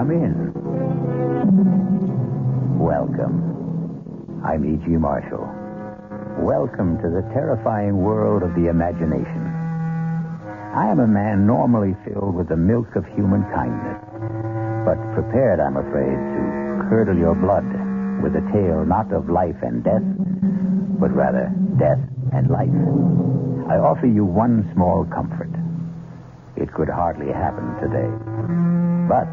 Come in. Welcome. I'm E.G. Marshall. Welcome to the terrifying world of the imagination. I am a man normally filled with the milk of human kindness, but prepared, I'm afraid, to curdle your blood with a tale not of life and death, but rather death and life. I offer you one small comfort. It could hardly happen today. But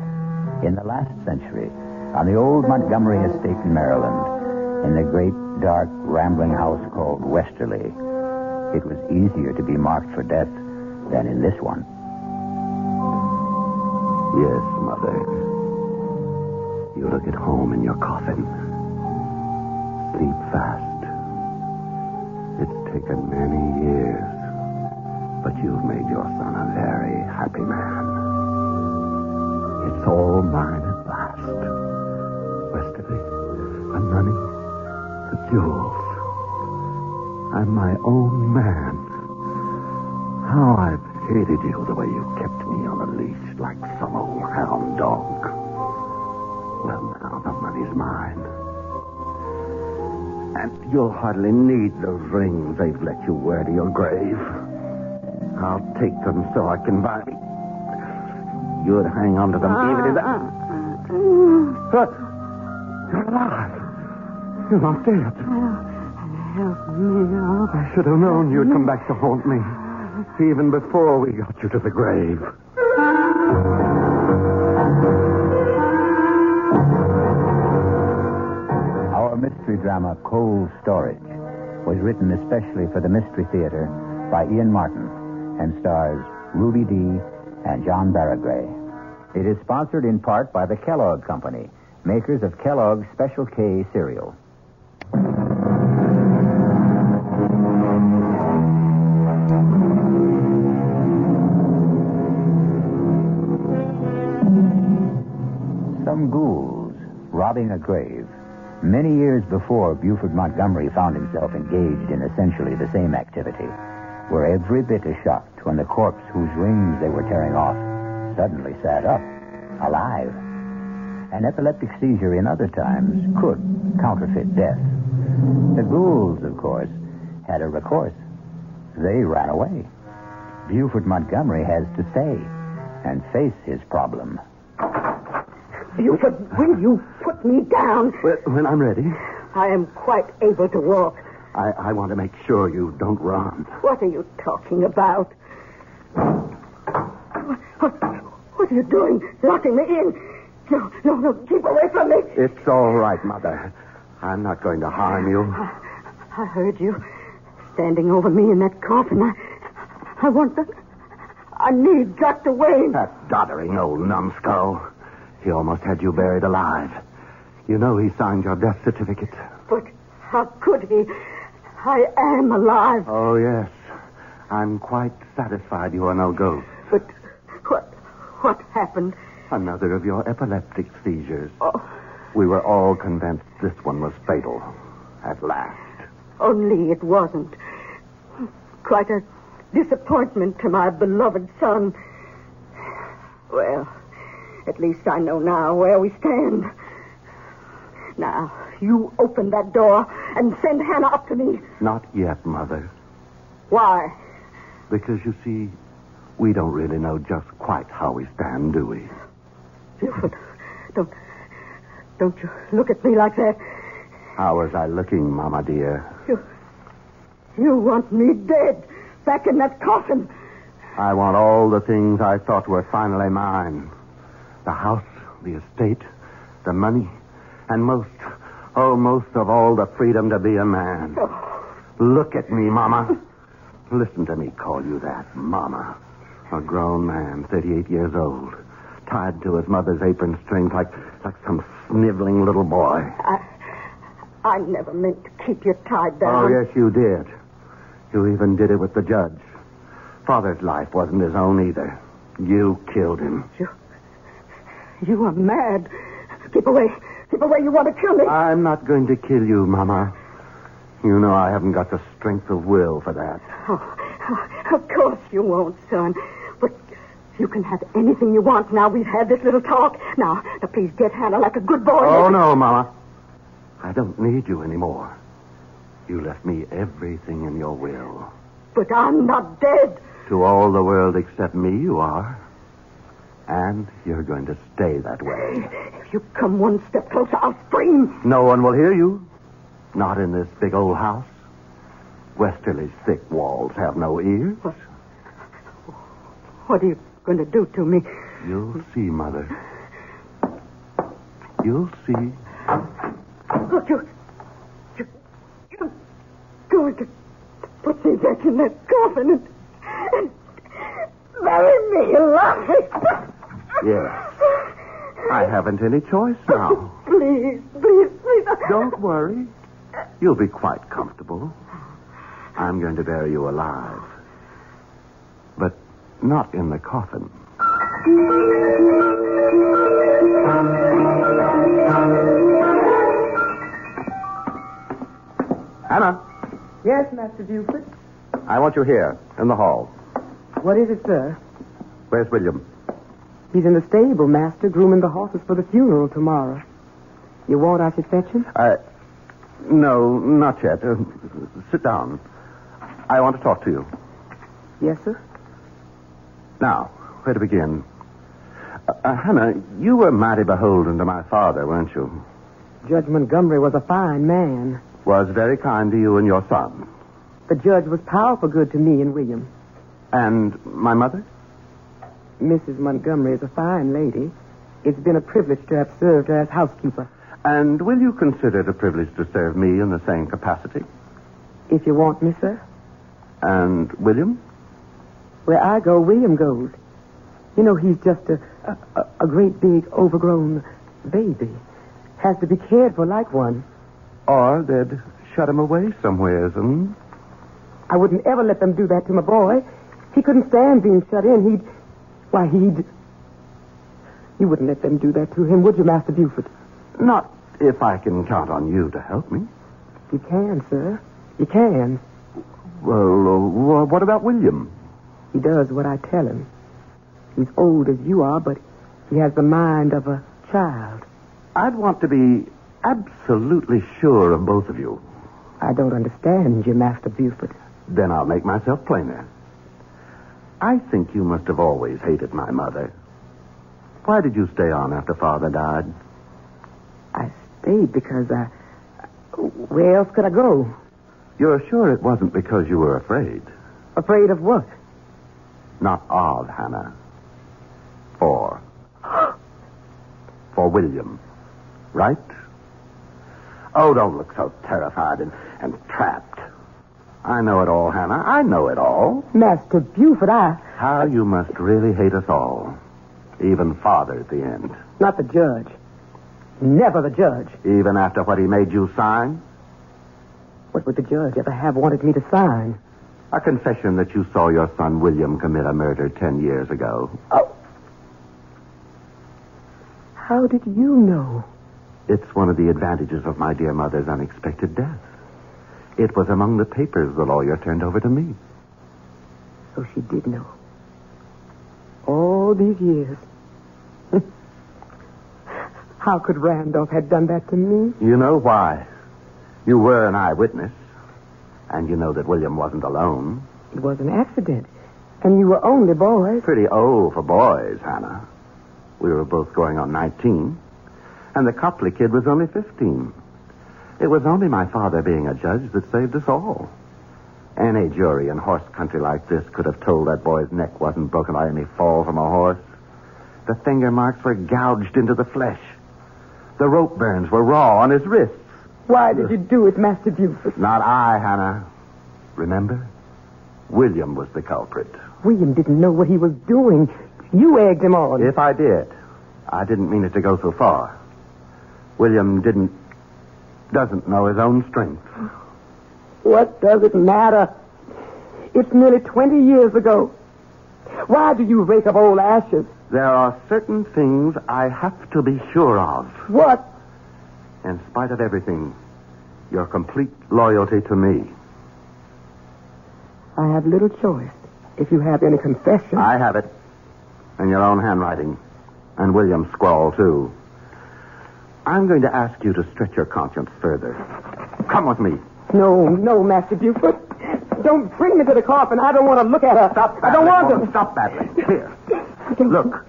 in the last century, on the old Montgomery estate in Maryland, in the great, dark, rambling house called Westerly, it was easier to be marked for death than in this one. Yes, Mother. You look at home in your coffin. Sleep fast. It's taken many years, but you've made your son a very happy man. It's all mine at last. Westerly, the money, the jewels. I'm my own man. How I've hated you the way you kept me on a leash like some old hound dog. Well, now the money's mine. And you'll hardly need those rings they've let you wear to your grave. I'll take them so I can buy... You'd hang on to them even if... But you're alive. You're not dead. Help me out. I should have known you'd come back to haunt me. Even before we got you to the grave. Our mystery drama, Cold Storage, was written especially for the Mystery Theater by Ian Martin and stars Ruby Dee and John Barragray. It is sponsored in part by the Kellogg Company, makers of Kellogg's Special K cereal. Some ghouls robbing a grave. Many years before Buford Montgomery found himself engaged in essentially the same activity, were every bit as shocked when the corpse whose rings they were tearing off suddenly sat up, alive. An epileptic seizure in other times could counterfeit death. The ghouls, of course, had a recourse. They ran away. Buford Montgomery has to stay and face his problem. Buford, will you put me down? When I'm ready. I am quite able to walk. I want to make sure you don't run. What are you talking about? What are you doing? Locking me in? No, keep away from me. It's all right, Mother. I'm not going to harm you. I heard you standing over me in that coffin. I want the... I need Dr. Wayne. That doddering old numbskull. He almost had you buried alive. You know he signed your death certificate. But how could he? I am alive. Oh, yes. I'm quite satisfied you are no ghost. But what happened? Another of your epileptic seizures. Oh. We were all convinced this one was fatal. At last. Only it wasn't. Quite a disappointment to my beloved son. Well, at least I know now where we stand. Now, you open that door and send Hannah up to me. Not yet, Mother. Why? Because, you see, we don't really know just quite how we stand, do we? Buford, don't you look at me like that. How was I looking, Mama dear? You want me dead, back in that coffin. I want all the things I thought were finally mine. The house, the estate, the money, and most of all, the freedom to be a man. Oh. Look at me, Mama. Listen to me call you that, Mama. A grown man, 38 years old, tied to his mother's apron strings like some sniveling little boy. I never meant to keep you tied down. Oh, yes, you did. You even did it with the judge. Father's life wasn't his own either. You killed him. You are mad. Keep away. Keep away. You want to kill me. I'm not going to kill you, Mama. You know I haven't got the strength of will for that. Oh, of course you won't, son. You can have anything you want now we've had this little talk. Now, please get Hannah like a good boy. Oh, no, Mama. I don't need you anymore. You left me everything in your will. But I'm not dead. To all the world except me, you are. And you're going to stay that way. If you come one step closer, I'll scream. No one will hear you. Not in this big old house. Westerly's thick walls have no ears. What are you going to do to me? You'll see, Mother. You'll see. Look, you're going to put me back in that coffin and bury me alive. Yes. I haven't any choice now. Please. Don't worry. You'll be quite comfortable. I'm going to bury you alive. But not in the coffin. Hannah. Yes, Master Buford. I want you here, in the hall. What is it, sir? Where's William? He's in the stable, Master, grooming the horses for the funeral tomorrow. You want I should fetch him? No, not yet. Sit down. I want to talk to you. Yes, sir. Now, where to begin? Hannah, you were mighty beholden to my father, weren't you? Judge Montgomery was a fine man. Was very kind to you and your son. The judge was powerful good to me and William. And my mother? Mrs. Montgomery is a fine lady. It's been a privilege to have served her as housekeeper. And will you consider it a privilege to serve me in the same capacity? If you want me, sir. And William? Where I go, William goes. You know, he's just a great big overgrown baby. Has to be cared for like one. Or they'd shut him away somewheres, hmm? I wouldn't ever let them do that to my boy. He couldn't stand being shut in. You wouldn't let them do that to him, would you, Master Buford? Not if I can count on you to help me. You can, sir. You can. Well, what about William? He does what I tell him. He's old as you are, but he has the mind of a child. I'd want to be absolutely sure of both of you. I don't understand you, Master Buford. Then I'll make myself plainer. I think you must have always hated my mother. Why did you stay on after Father died? I stayed because where else could I go? You're sure it wasn't because you were afraid? Afraid of what? Not of, Hannah. For William. Right? Oh, don't look so terrified and trapped. I know it all, Hannah. I know it all. Master Buford, How you must really hate us all. Even Father at the end. Not the judge. Never the judge. Even after what he made you sign? What would the judge ever have wanted me to sign? A confession that you saw your son William commit a murder 10 years ago. Oh. How did you know? It's one of the advantages of my dear mother's unexpected death. It was among the papers the lawyer turned over to me. So she did know. All these years. How could Randolph have done that to me? You know why. You were an eyewitness. And you know that William wasn't alone. It was an accident. And you were only boys. Pretty old for boys, Hannah. We were both going on 19. And the Copley kid was only 15. It was only my father being a judge that saved us all. Any jury in horse country like this could have told that boy's neck wasn't broken by any fall from a horse. The finger marks were gouged into the flesh. The rope burns were raw on his wrists. Why did you do it, Master Buford? Not I, Hannah. Remember? William was the culprit. William didn't know what he was doing. You egged him on. If I did, I didn't mean it to go so far. William doesn't know his own strength. What does it matter? It's nearly 20 years ago. Why do you rake up old ashes? There are certain things I have to be sure of. What? In spite of everything, your complete loyalty to me. I have little choice. If you have any confession. I have it. In your own handwriting. And William's scrawl, too. I'm going to ask you to stretch your conscience further. Come with me. No, Master Buford. Don't bring me to the coffin. I don't want to look at her. Stop battling. I don't want to. Stop battling. Here. Look.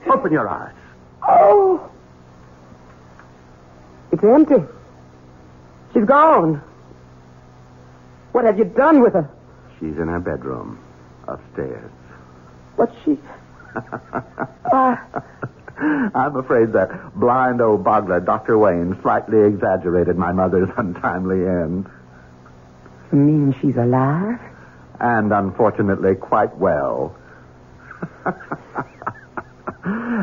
Open your eyes. Oh. It's empty. She's gone. What have you done with her? She's in her bedroom. Upstairs. What's she... I'm afraid that blind old boggler, Dr. Wayne, slightly exaggerated my mother's untimely end. You mean she's alive? And unfortunately quite well.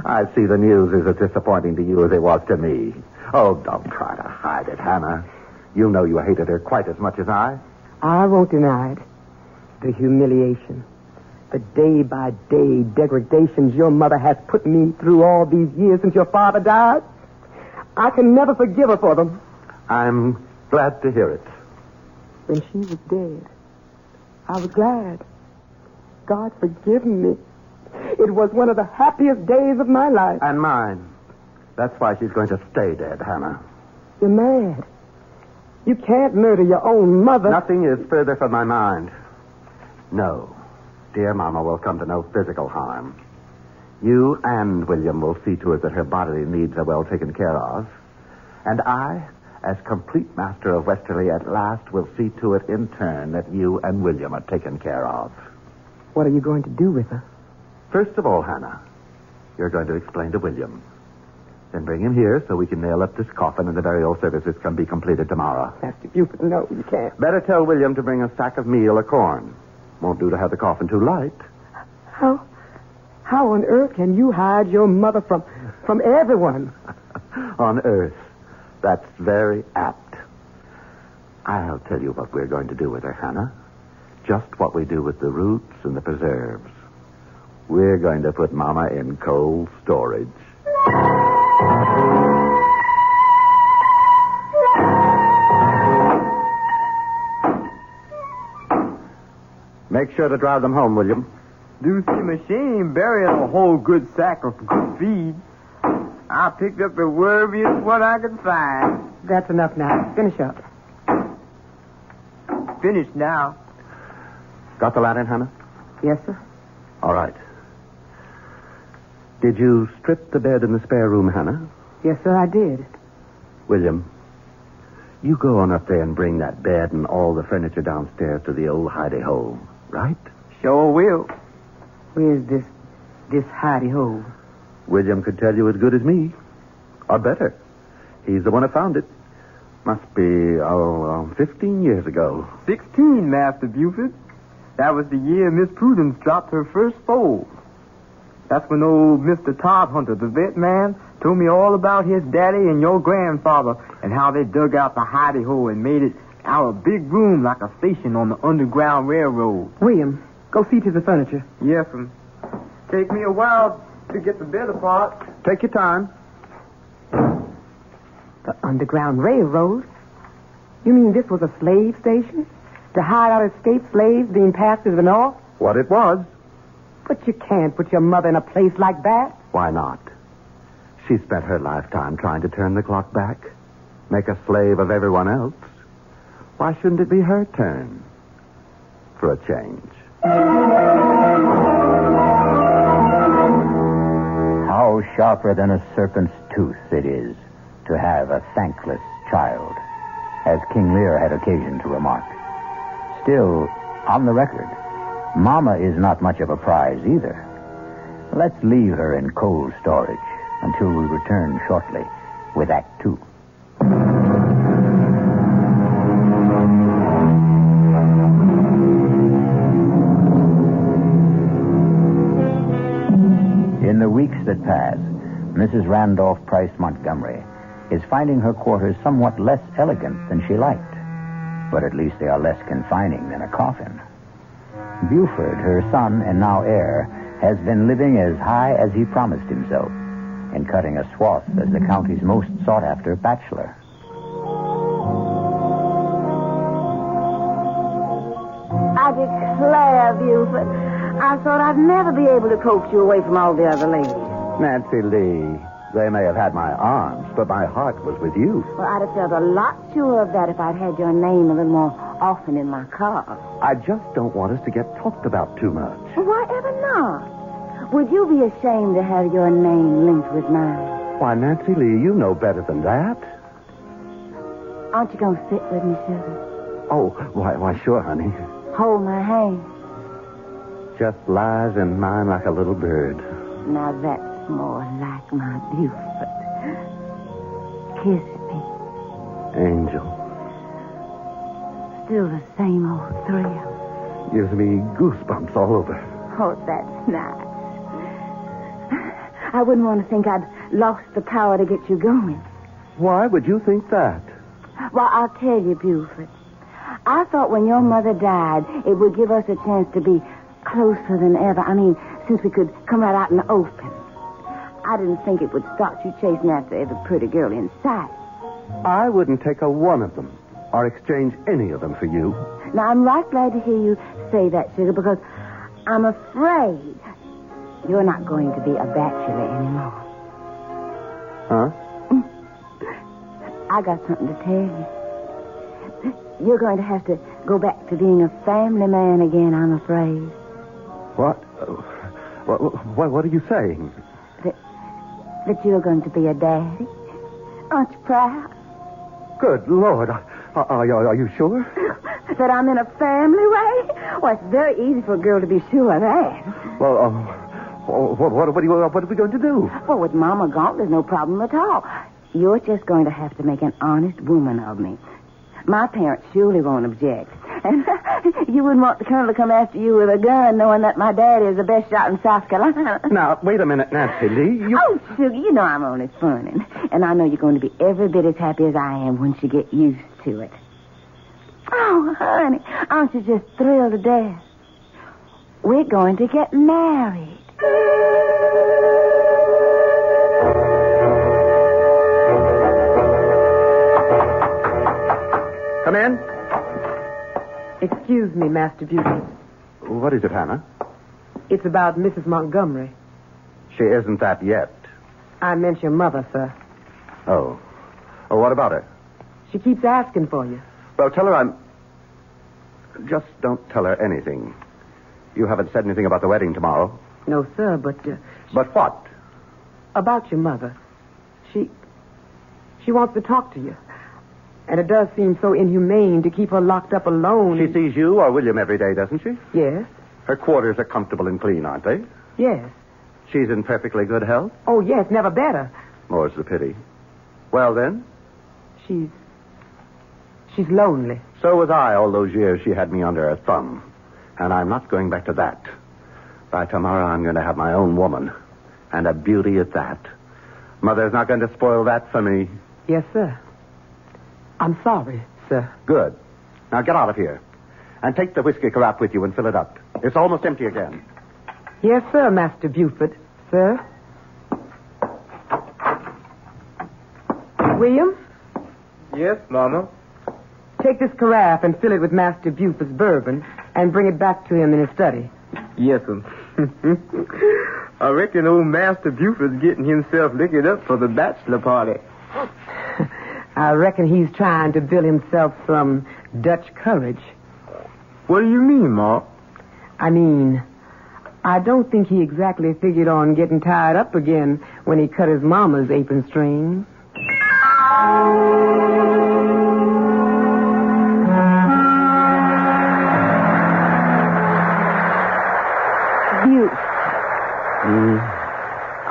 I see the news is as disappointing to you as it was to me. Oh, don't try to hide it, Hannah. You know you hated her quite as much as I. I won't deny it. The humiliation. The day-by-day degradations your mother has put me through all these years since your father died. I can never forgive her for them. I'm glad to hear it. When she was dead, I was glad. God forgive me. It was one of the happiest days of my life. And mine. That's why she's going to stay dead, Hannah. You're mad. You can't murder your own mother. Nothing is further from my mind. No. Dear Mama will come to no physical harm. You and William will see to it that her bodily needs are well taken care of. And I, as complete master of Westerly at last, will see to it in turn that you and William are taken care of. What are you going to do with her? First of all, Hannah, you're going to explain to William. Then bring him here so we can nail up this coffin and the burial services can be completed tomorrow. Master Buford, no, you can't. Better tell William to bring a sack of meal or corn. Won't do to have the coffin too light. How on earth can you hide your mother from everyone? On earth. That's very apt. I'll tell you what we're going to do with her, Hannah. Just what we do with the roots and the preserves. We're going to put Mama in cold storage. Make sure to drive them home, William. Do see machine burying a whole good sack of good feed. I picked up the worthiest what I could find. That's enough now. Finish up. Finished now. Got the lantern, Hannah? Yes, sir. All right. Did you strip the bed in the spare room, Hannah? Yes, sir, I did. William, you go on up there and bring that bed and all the furniture downstairs to the old hidey-hole, right? Sure will. Where's this hidey-hole? William could tell you as good as me. Or better. He's the one who found it. Must be, 15 years ago. 16, Master Buford. That was the year Miss Prudence dropped her first foal. That's when old Mr. Todd Hunter, the vet man, told me all about his daddy and your grandfather and how they dug out the hidey-hole and made it out a big room like a station on the Underground Railroad. William, go see to the furniture. Yes, take me a while to get the bed apart. Take your time. The Underground Railroad? You mean this was a slave station? To hide out escaped slaves being passed to the north? What it was. But you can't put your mother in a place like that. Why not? She spent her lifetime trying to turn the clock back, make a slave of everyone else. Why shouldn't it be her turn? For a change. How sharper than a serpent's tooth it is to have a thankless child, as King Lear had occasion to remark. Still, on the record, Mama is not much of a prize either. Let's leave her in cold storage until we return shortly with Act 2. In the weeks that pass, Mrs. Randolph Price Montgomery is finding her quarters somewhat less elegant than she liked. But at least they are less confining than a coffin. Buford, her son and now heir, has been living as high as he promised himself and cutting a swath as the county's most sought-after bachelor. I declare, Buford, I thought I'd never be able to coax you away from all the other ladies. Nancy Lee, they may have had my arms, but my heart was with you. Well, I'd have felt a lot sure of that if I'd had your name a little more often in my car. I just don't want us to get talked about too much. Well, why ever not? Would you be ashamed to have your name linked with mine? Why, Nancy Lee, you know better than that. Aren't you going to sit with me, sugar? Oh, why, sure, honey. Hold my hand. Just lies in mine like a little bird. Now that's more like my Buford. Kiss me. Angel. Still the same old thrill. Gives me goosebumps all over. Oh, that's nice. I wouldn't want to think I'd lost the power to get you going. Why would you think that? Well, I'll tell you, Buford. I thought when your mother died, it would give us a chance to be closer than ever. I mean, since we could come right out in the open. I didn't think it would start you chasing after every pretty girl in sight. I wouldn't take a one of them or exchange any of them for you. Now, I'm right glad to hear you say that, sugar, because I'm afraid you're not going to be a bachelor anymore. Huh? I got something to tell you. You're going to have to go back to being a family man again, I'm afraid. What? What are you saying? That you're going to be a daddy. Aren't you proud? Good Lord. Are you sure? That I'm in a family way? Well, it's very easy for a girl to be sure of that. Well, what are we going to do? Well, with Mama gone, there's no problem at all. You're just going to have to make an honest woman of me. My parents surely won't object. And you wouldn't want the colonel to come after you with a gun, knowing that my daddy is the best shot in South Carolina. Now, wait a minute, Nancy Lee. Oh, sugar, you know I'm only funning. And I know you're going to be every bit as happy as I am once you get used to it. Oh, honey, aren't you just thrilled to death? We're going to get married. Come in. Excuse me, Master Buford. What is it, Hannah? It's about Mrs. Montgomery. She isn't that yet. I meant your mother, sir. Oh, what about her? She keeps asking for you. Well, tell her Just don't tell her anything. You haven't said anything about the wedding tomorrow. No, sir, but... But what? About your mother. She wants to talk to you. And it does seem so inhumane to keep her locked up alone. She sees you or William every day, doesn't she? Yes. Her quarters are comfortable and clean, aren't they? Yes. She's in perfectly good health? Oh, yes, never better. More's the pity. Well, then? She's lonely. So was I all those years she had me under her thumb. And I'm not going back to that. By tomorrow, I'm going to have my own woman. And a beauty at that. Mother's not going to spoil that for me. Yes, sir. I'm sorry, sir. Good. Now get out of here. And take the whiskey carafe with you and fill it up. It's almost empty again. Yes, sir, Master Buford. Sir? William? Yes, Mama? Take this carafe and fill it with Master Buford's bourbon and bring it back to him in his study. Yes, sir. I reckon old Master Buford's getting himself liquored up for the bachelor party. I reckon he's trying to build himself some Dutch courage. What do you mean, Ma? I mean, I don't think he exactly figured on getting tied up again when he cut his mama's apron strings.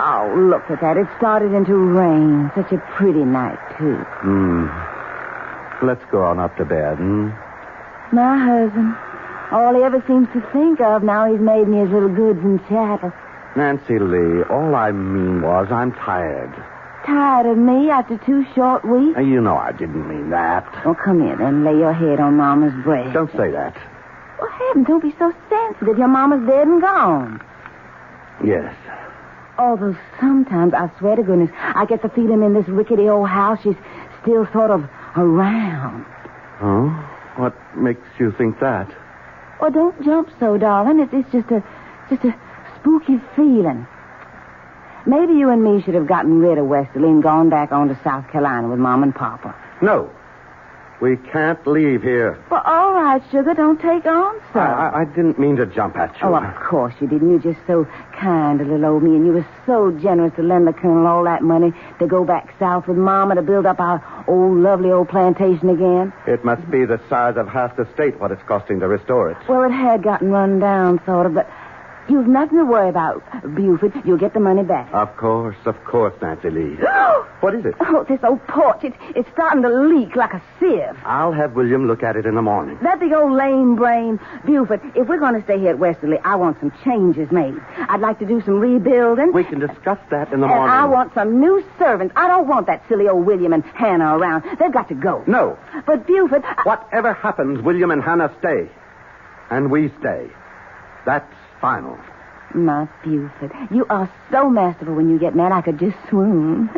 Oh, look at that. It started into rain. Such a pretty night, too. Let's go on up to bed, My husband. All he ever seems to think of now he's made me his little goods and chattels. Nancy Lee, all I mean was I'm tired. Tired of me after 2 short weeks? You know I didn't mean that. Oh, come here then. Lay your head on Mama's breast. Don't say that. Well, heavens, don't be so sensitive. Your Mama's dead and gone. Yes. Although sometimes, I swear to goodness, I get the feeling in this rickety old house she's still sort of around. Oh? What makes you think that? Oh, don't jump so, darling. It's just a Just a spooky feeling. Maybe you and me should have gotten rid of Westerly and gone back on to South Carolina with Mom and Papa. No. We can't leave here. Well, all right, sugar. Don't take on, sir. I didn't mean to jump at you. Oh, of course you didn't. You're just so kind to little old me, and you were so generous to lend the Colonel all that money to go back south with Mama to build up our old, lovely old plantation again. It must be the size of half the state what it's costing to restore it. Well, it had gotten run down, sort of, but you've nothing to worry about, Buford. You'll get the money back. Of course, Nancy Lee. What is it? Oh, this old porch. It's starting to leak like a sieve. I'll have William look at it in the morning. That big old lame brain. Buford, if we're going to stay here at Westerly, I want some changes made. I'd like to do some rebuilding. We can discuss that in the morning. And I want some new servants. I don't want that silly old William and Hannah around. They've got to go. No. But, Buford... Whatever happens, William and Hannah stay. And we stay. That's final. My Buford, you are so masterful when you get mad I could just swoon.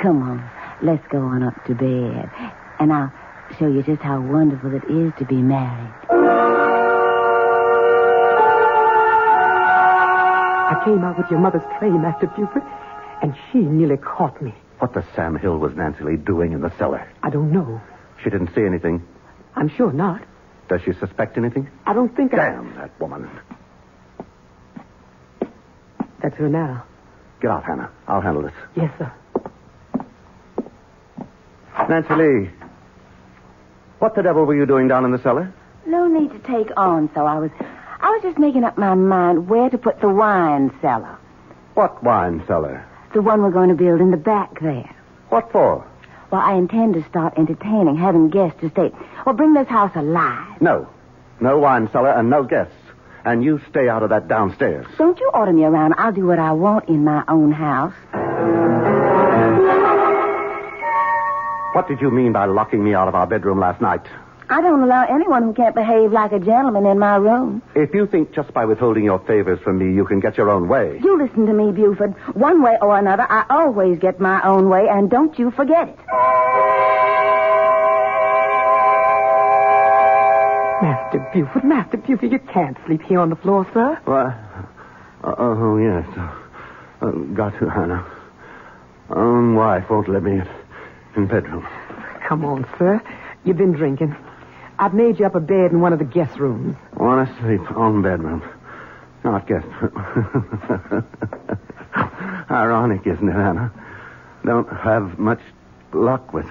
Come on, let's go on up to bed. And I'll show you just how wonderful it is to be married. I came out with your mother's tray, Master Buford, and she nearly caught me. What the Sam Hill was Nancy Lee doing in the cellar? I don't know. She didn't see anything. I'm sure not. Does she suspect anything? I don't think Damn that woman. That's her now. Get out, Hannah. I'll handle this. Yes, sir. Nancy Lee, what the devil were you doing down in the cellar? No need to take on, so I was just making up my mind where to put the wine cellar. What wine cellar? The one we're going to build in the back there. What for? Well, I intend to start entertaining, having guests to stay. Well, bring this house alive. No. No wine cellar and no guests. And you stay out of that downstairs. Don't you order me around. I'll do what I want in my own house. What did you mean by locking me out of our bedroom last night? I don't allow anyone who can't behave like a gentleman in my room. If you think just by withholding your favors from me you can get your own way... You listen to me, Buford. One way or another, I always get my own way, and don't you forget it. Master Buford, you can't sleep here on the floor, sir. What? Oh, yes. Got to, Hannah. Own wife won't let me in bedroom. Come on, sir. You've been drinking. I've made you up a bed in one of the guest rooms. Want to sleep on bedroom. Not guest room. Ironic, isn't it, Hannah? Don't have much luck with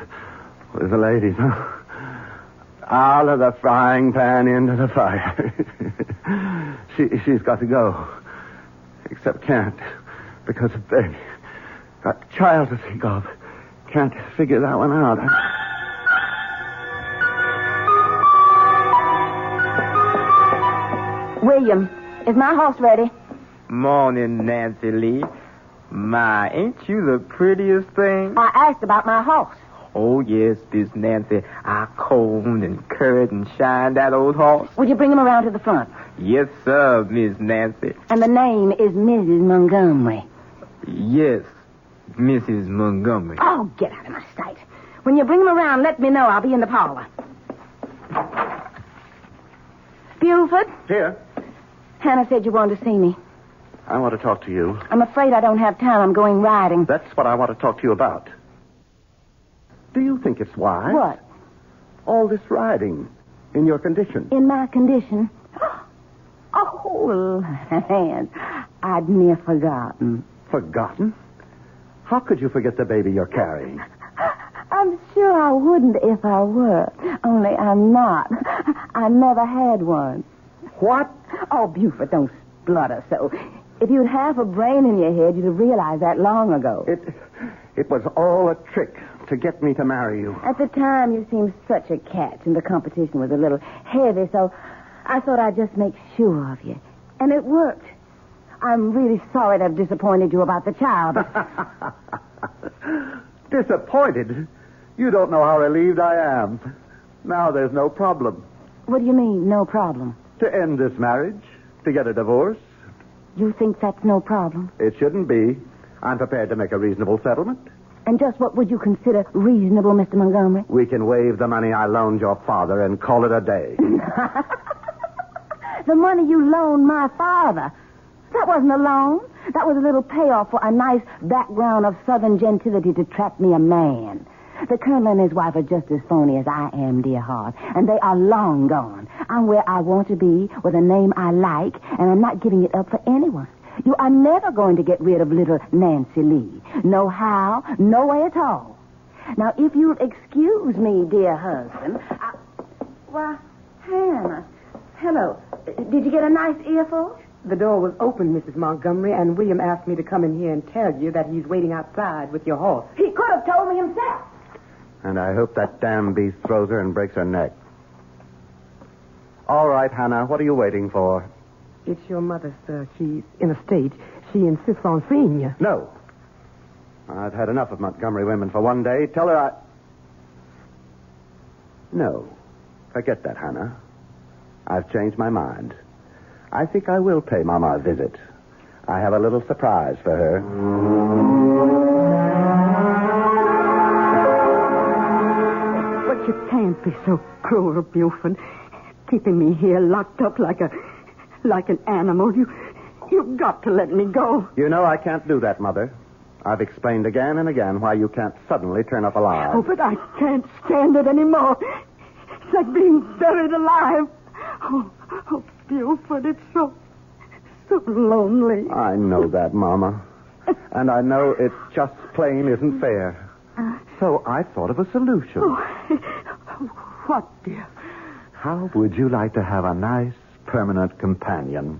the ladies, huh? Out of the frying pan into the fire. She's got to go. Except can't. Because of baby. Got child to think of. Can't figure that one out. William, is my horse ready? Morning, Nancy Lee. My, ain't you the prettiest thing? I asked about my horse. Oh, yes, Miss Nancy. I combed and curried and shined that old horse. Would you bring him around to the front? Yes, sir, Miss Nancy. And the name is Mrs. Montgomery. Yes, Mrs. Montgomery. Oh, get out of my sight. When you bring him around, let me know. I'll be in the parlor. Buford? Here. Hannah said you wanted to see me. I want to talk to you. I'm afraid I don't have time. I'm going riding. That's what I want to talk to you about. Do you think it's wise? What? All this riding in your condition. In my condition? Oh, land. I'd near forgotten. Forgotten? How could you forget the baby you're carrying? I'm sure I wouldn't if I were. Only I'm not. I never had one. What? Oh, Buford, don't splutter so. If you'd half a brain in your head, you'd have realized that long ago. It was all a trick to get me to marry you. At the time, you seemed such a catch, and the competition was a little heavy, so I thought I'd just make sure of you. And it worked. I'm really sorry to have disappointed you about the child. Disappointed? You don't know how relieved I am. Now there's no problem. What do you mean, no problem? To end this marriage, to get a divorce. You think that's no problem? It shouldn't be. I'm prepared to make a reasonable settlement. And just what would you consider reasonable, Mr. Montgomery? We can waive the money I loaned your father and call it a day. The money you loaned my father? That wasn't a loan. That was a little payoff for a nice background of Southern gentility to trap me a man. The Colonel and his wife are just as phony as I am, dear heart, and they are long gone. I'm where I want to be, with a name I like, and I'm not giving it up for anyone. You are never going to get rid of little Nancy Lee. No how, no way at all. Now, if you'll excuse me, dear husband, Why, Hannah, hello. Did you get a nice earful? The door was open, Mrs. Montgomery, and William asked me to come in here and tell you that he's waiting outside with your horse. He could have told me himself. And I hope that damn beast throws her and breaks her neck. All right, Hannah, what are you waiting for? It's your mother, sir. She's in a state. She insists on seeing you. No. I've had enough of Montgomery women for one day. Tell her I... No. Forget that, Hannah. I've changed my mind. I think I will pay Mama a visit. I have a little surprise for her. But you can't be so cruel, Buford. Keeping me here locked up like an animal. You've got to let me go. You know I can't do that, Mother. I've explained again and again why you can't suddenly turn up alive. Oh, but I can't stand it anymore. It's like being buried alive. Oh, Buford, it's so lonely. I know that, Mama. And I know it just plain isn't fair. So I thought of a solution. What, dear? How would you like to have a nice, permanent companion?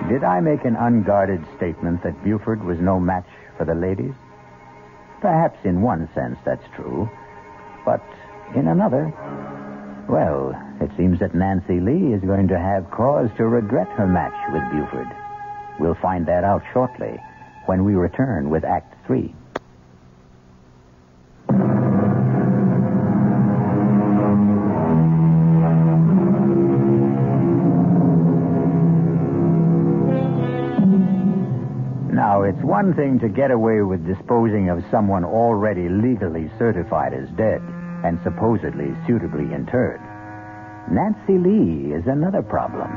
Did I make an unguarded statement that Buford was no match for the ladies? Perhaps in one sense that's true. But in another, well, it seems that Nancy Lee is going to have cause to regret her match with Buford. We'll find that out shortly when we return with Act 3. Now, it's one thing to get away with disposing of someone already legally certified as dead and supposedly suitably interred. Nancy Lee is another problem.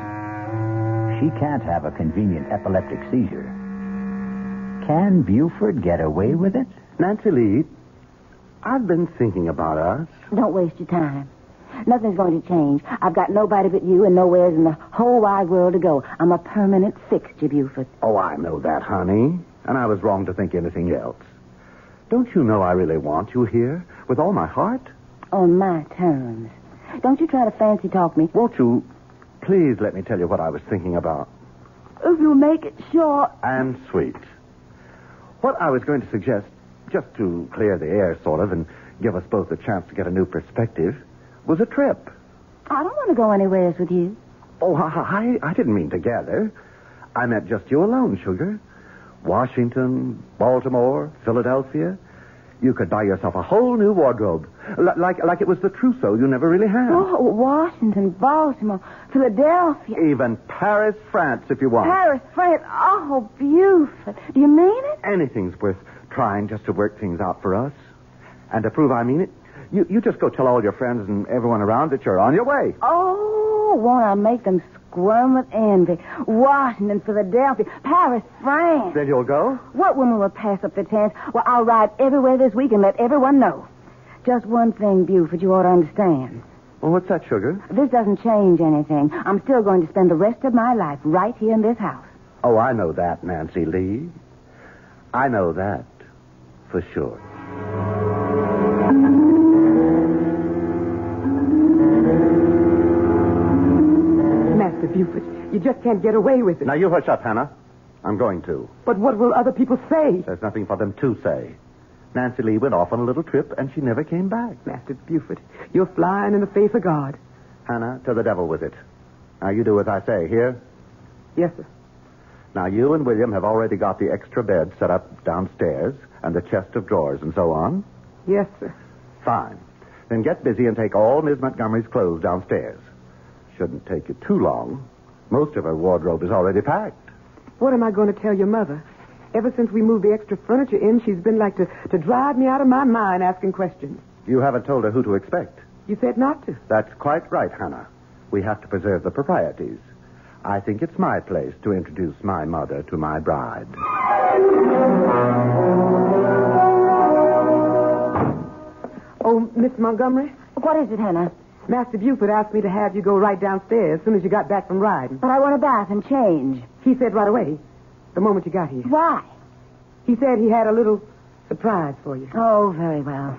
She can't have a convenient epileptic seizure. Can Buford get away with it? Nancy Lee, I've been thinking about us. Don't waste your time. Nothing's going to change. I've got nobody but you and nowhere in the whole wide world to go. I'm a permanent fixture, Buford. Oh, I know that, honey. And I was wrong to think anything else. Don't you know I really want you here with all my heart? On my terms. Don't you try to fancy talk me. Won't you please let me tell you what I was thinking about? If you make it short. And sweet. What I was going to suggest, just to clear the air, sort of, and give us both a chance to get a new perspective, was a trip. I don't want to go anywhere with you. Oh, I didn't mean together. I meant just you alone, sugar. Washington, Baltimore, Philadelphia. You could buy yourself a whole new wardrobe. Like it was the trousseau you never really had. Oh, Washington, Baltimore, Philadelphia. Even Paris, France, if you want. Paris, France. Oh, Buford. Do you mean it? Anything's worth trying just to work things out for us. And to prove I mean it, you just go tell all your friends and everyone around that you're on your way. Oh, won't I make them squirm with envy? Washington, Philadelphia, Paris, France. Then you'll go? What woman will pass up the chance? Well, I'll ride everywhere this week and let everyone know. Just one thing, Buford, you ought to understand. Well, what's that, sugar? This doesn't change anything. I'm still going to spend the rest of my life right here in this house. Oh, I know that, Nancy Lee. I know that for sure. Master Buford, you just can't get away with it. Now, you hush up, Hannah. I'm going to. But what will other people say? There's nothing for them to say. Nancy Lee went off on a little trip, and she never came back. Master Buford, you're flying in the face of God. Hannah, to the devil with it. Now, you do as I say, here? Yes, sir. Now, you and William have already got the extra bed set up downstairs, and the chest of drawers and so on. Yes, sir. Fine. Then get busy and take all Miss Montgomery's clothes downstairs. Shouldn't take you too long. Most of her wardrobe is already packed. What am I going to tell your mother? Ever since we moved the extra furniture in, she's been like to drive me out of my mind asking questions. You haven't told her who to expect. You said not to. That's quite right, Hannah. We have to preserve the proprieties. I think it's my place to introduce my mother to my bride. Oh, Miss Montgomery? What is it, Hannah? Master Buford asked me to have you go right downstairs as soon as you got back from riding. But I want a bath and change. He said right away, the moment you got here. Why? He said he had a little surprise for you. Oh, very well.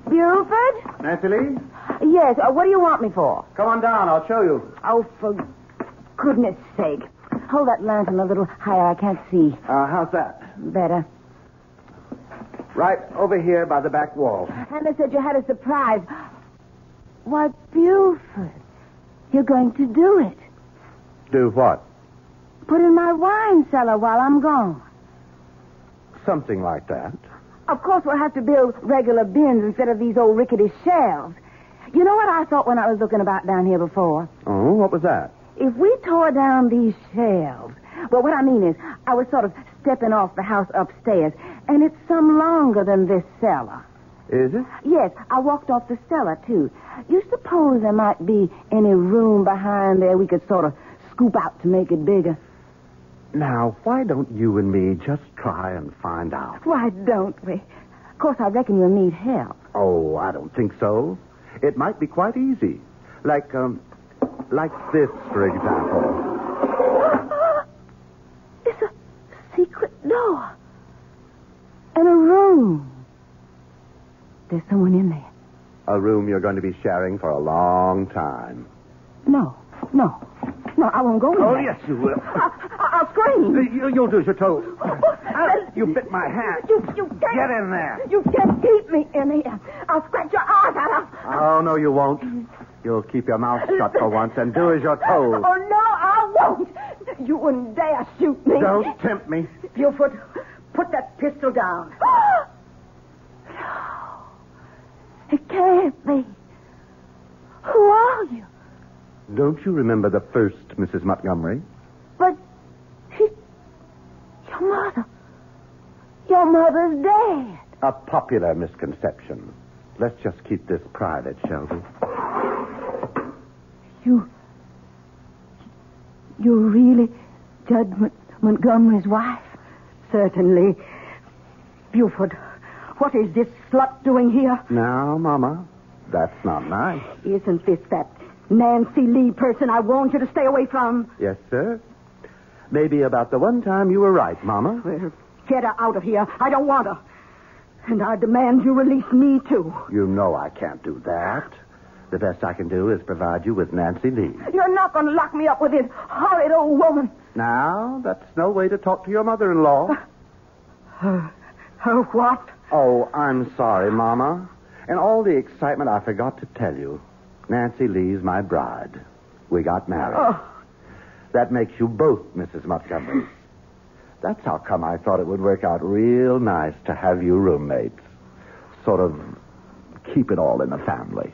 Buford? Nancy Lee? Yes, what do you want me for? Come on down. I'll show you. Oh, for goodness sake. Hold that lantern a little higher. I can't see. How's that? Better. Right over here by the back wall. Hannah said you had a surprise. Why, Buford, you're going to do it. Do what? Put in my wine cellar while I'm gone. Something like that. Of course, we'll have to build regular bins instead of these old rickety shelves. You know what I thought when I was looking about down here before? Oh, what was that? If we tore down these shelves... Well, what I mean is, I was sort of stepping off the house upstairs, and it's some longer than this cellar. Is it? Yes, I walked off the cellar, too. You suppose there might be any room behind there we could sort of scoop out to make it bigger? Now, why don't you and me just try and find out? Why don't we? Of course, I reckon you'll need help. Oh, I don't think so. It might be quite easy. Like this, for example. It's a secret door. And a room. There's someone in there. A room you're going to be sharing for a long time. No, I won't go in there. Oh, yes, you will. I'll scream. You'll do as you're told. You bit my hand. You can't. Get in there. You can't keep me in here. I'll scratch your eyes out. Oh, no, you won't. You'll keep your mouth shut for once and do as you're told. Oh, no, I won't. You wouldn't dare shoot me. Don't tempt me. Buford, put that pistol down. No. It can't be. Who are you? Don't you remember the first Mrs. Montgomery? But your mother. Your mother's dead. A popular misconception. Let's just keep this private, shall we? You're really Judge Montgomery's wife? Certainly. Buford, what is this slut doing here? Now, Mama, that's not nice. Isn't this that Nancy Lee person I warned you to stay away from? Yes, sir. Maybe about the one time you were right, Mama. Well, get her out of here. I don't want her. And I demand you release me, too. You know I can't do that. The best I can do is provide you with Nancy Lee. You're not going to lock me up with this horrid old woman. Now, that's no way to talk to your mother-in-law. Her what? Oh, I'm sorry, Mama. In all the excitement, I forgot to tell you. Nancy Lee's my bride. We got married. Oh. That makes you both Mrs. Montgomery. That's how come I thought it would work out real nice to have you roommates. Sort of keep it all in the family.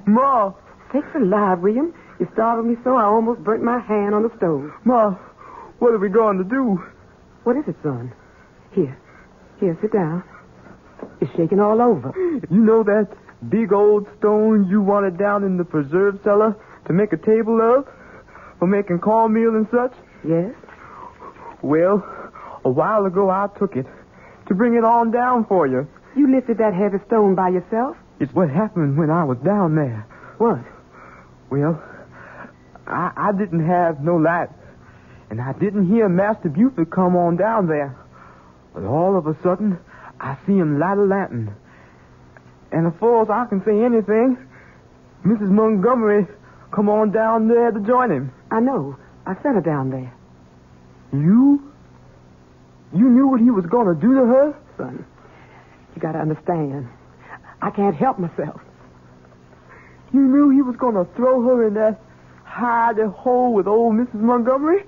Ma. Sakes alive, William. You startled me so I almost burnt my hand on the stove. Ma, what are we going to do? What is it, son? Here, sit down. It's shaking all over. You know that big old stone you wanted down in the preserve cellar to make a table of? For making cornmeal and such? Yes? Well, a while ago I took it to bring it on down for you. You lifted that heavy stone by yourself? It's what happened when I was down there. What? Well, I didn't have no light, and I didn't hear Master Buford come on down there. But all of a sudden, I see him light a lantern. And as far as I can say anything, Mrs. Montgomery come on down there to join him. I know. I sent her down there. You? You knew what he was going to do to her? Son, you got to understand. I can't help myself. You knew he was going to throw her in that hidey hole with old Mrs. Montgomery?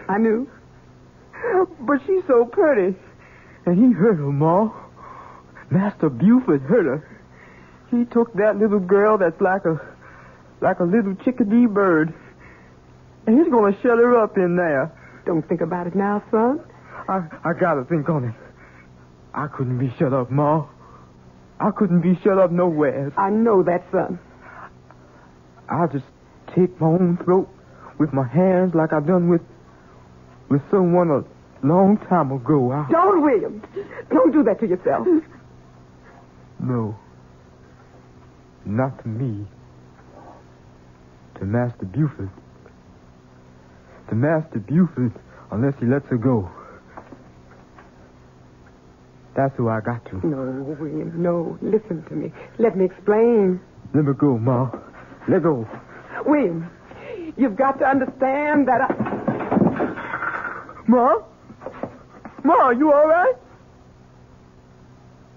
I knew. But she's so pretty. And he hurt her, Ma. Master Buford hurt her. He took that little girl that's like a little chickadee bird. And he's going to shut her up in there. Don't think about it now, son. I gotta think on it. I couldn't be shut up, Ma. I couldn't be shut up nowhere. I know that, son. I'll just take my own throat with my hands like I've done with someone a long time ago. Don't, William. Don't do that to yourself. No. Not to me. To Master Buford. To Master Buford, unless he lets her go. That's who I got to. No, William, no. Listen to me. Let me explain. Let me go, Ma. Let go. William, you've got to understand that Ma? Ma, you all right?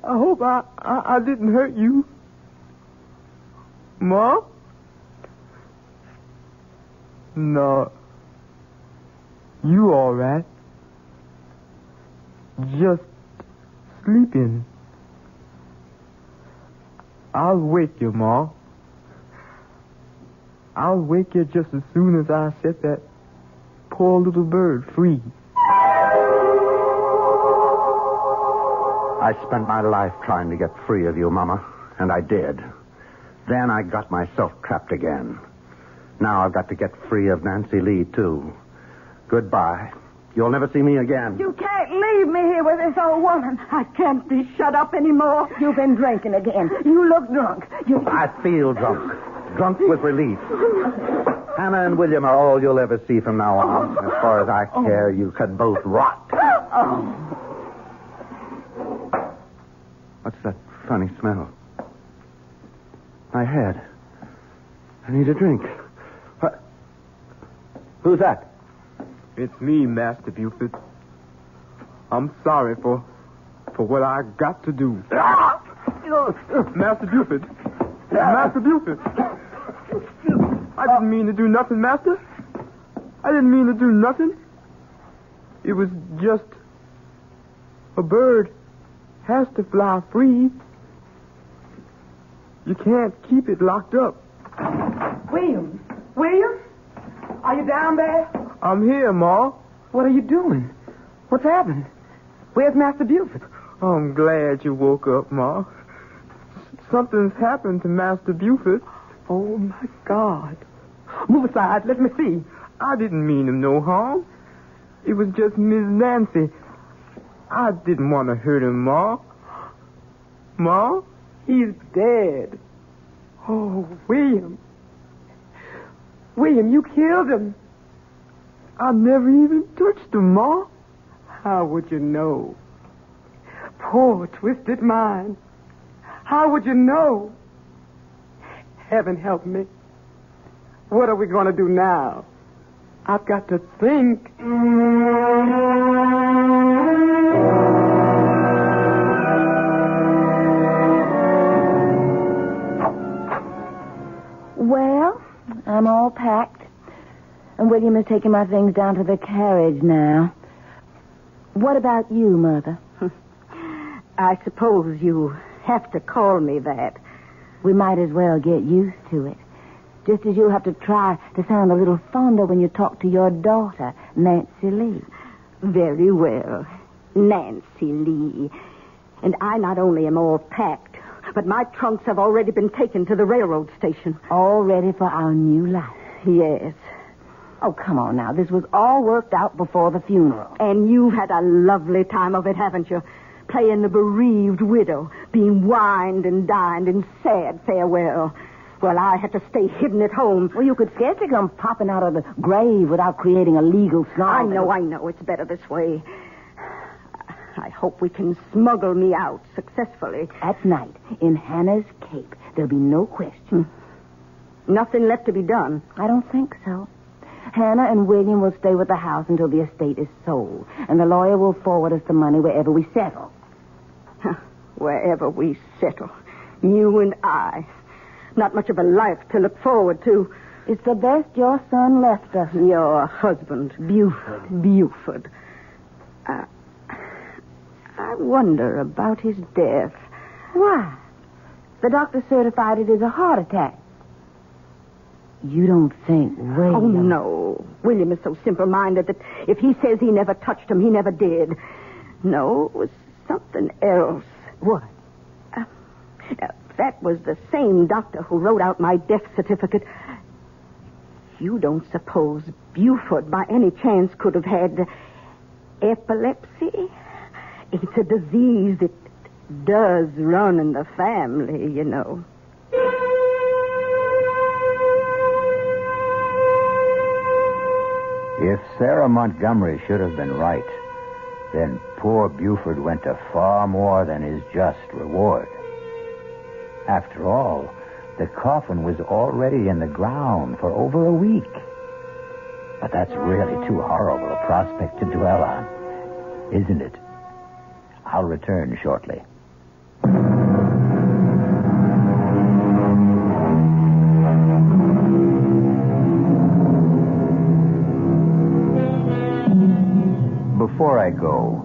I hope I didn't hurt you. Ma? No. You all right? Just sleeping. I'll wake you, Ma. I'll wake you just as soon as I set that poor little bird free. I spent my life trying to get free of you, Mama, and I did. Then I got myself trapped again. Now I've got to get free of Nancy Lee, too. Goodbye. You'll never see me again. You can't leave me here with this old woman. I can't be shut up anymore. You've been drinking again. You look drunk. I feel drunk. Drunk with relief. Hannah and William are all you'll ever see from now on. As far as I care, you could both rot. What's that funny smell? My head. I need a drink. What? Who's that? It's me, Master Buford. I'm sorry for what I got to do. Master Buford. Master Buford. I didn't mean to do nothing, Master. I didn't mean to do nothing. It was just a bird has to fly free. You can't keep it locked up. William? William? Are you down there? I'm here, Ma. What are you doing? What's happened? Where's Master Buford? I'm glad you woke up, Ma. Something's happened to Master Buford. Oh, my God. Move aside. Let me see. I didn't mean him no harm. It was just Miss Nancy. I didn't want to hurt him, Ma. Ma? He's dead. Oh, William. William, you killed him. I never even touched him, Ma. How would you know? Poor, twisted mind. How would you know? Heaven help me. What are we going to do now? I've got to think. Well, I'm all packed. And William is taking my things down to the carriage now. What about you, Mother? I suppose you have to call me that. We might as well get used to it. Just as you'll have to try to sound a little fonder when you talk to your daughter, Nancy Lee. Very well. Nancy Lee. And I not only am all packed, but my trunks have already been taken to the railroad station. All ready for our new life. Yes. Oh, come on now. This was all worked out before the funeral. And you've had a lovely time of it, haven't you? Playing the bereaved widow, being wined and dined in sad farewell. Well, I had to stay hidden at home. Well, you could scarcely come popping out of the grave without creating a legal snarl. I know. It's better this way. I hope we can smuggle me out successfully. At night, in Hannah's cape, there'll be no question. Nothing left to be done. I don't think so. Hannah and William will stay with the house until the estate is sold, and the lawyer will forward us the money wherever we settle. Wherever we settle. You and I. Not much of a life to look forward to. It's the best your son left us. Your husband. Buford. I wonder about his death. Why? The doctor certified it as a heart attack. You don't think William... Oh, no. William is so simple-minded that if he says he never touched him, he never did. No, it was something else. What? That was the same doctor who wrote out my death certificate. You don't suppose Buford, by any chance, could have had epilepsy? It's a disease that does run in the family, you know. If Sarah Montgomery should have been right, then poor Buford went to far more than his just reward. After all, the coffin was already in the ground for over a week. But that's really too horrible a prospect to dwell on, isn't it? I'll return shortly. Before I go,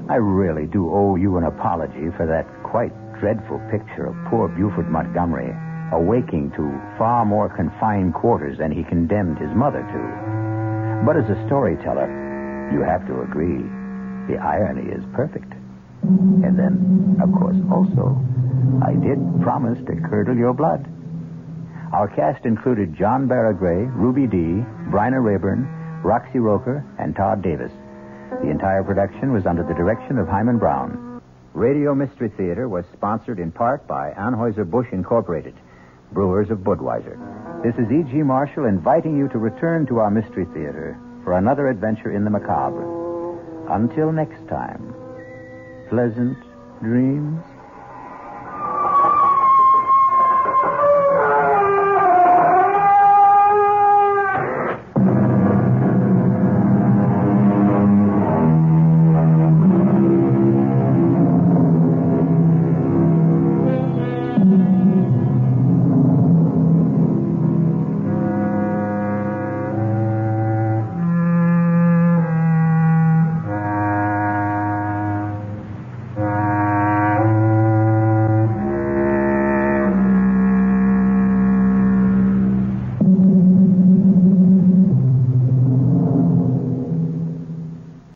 I really do owe you an apology for that quite dreadful picture of poor Buford Montgomery awaking to far more confined quarters than he condemned his mother to. But as a storyteller, you have to agree, the irony is perfect. And then, of course, also, I did promise to curdle your blood. Our cast included John Barragray, Ruby Dee, Bryna Rayburn, Roxy Roker, and Todd Davis. The entire production was under the direction of Hyman Brown. Radio Mystery Theater was sponsored in part by Anheuser-Busch Incorporated, brewers of Budweiser. This is E.G. Marshall inviting you to return to our Mystery Theater for another adventure in the macabre. Until next time, pleasant dreams.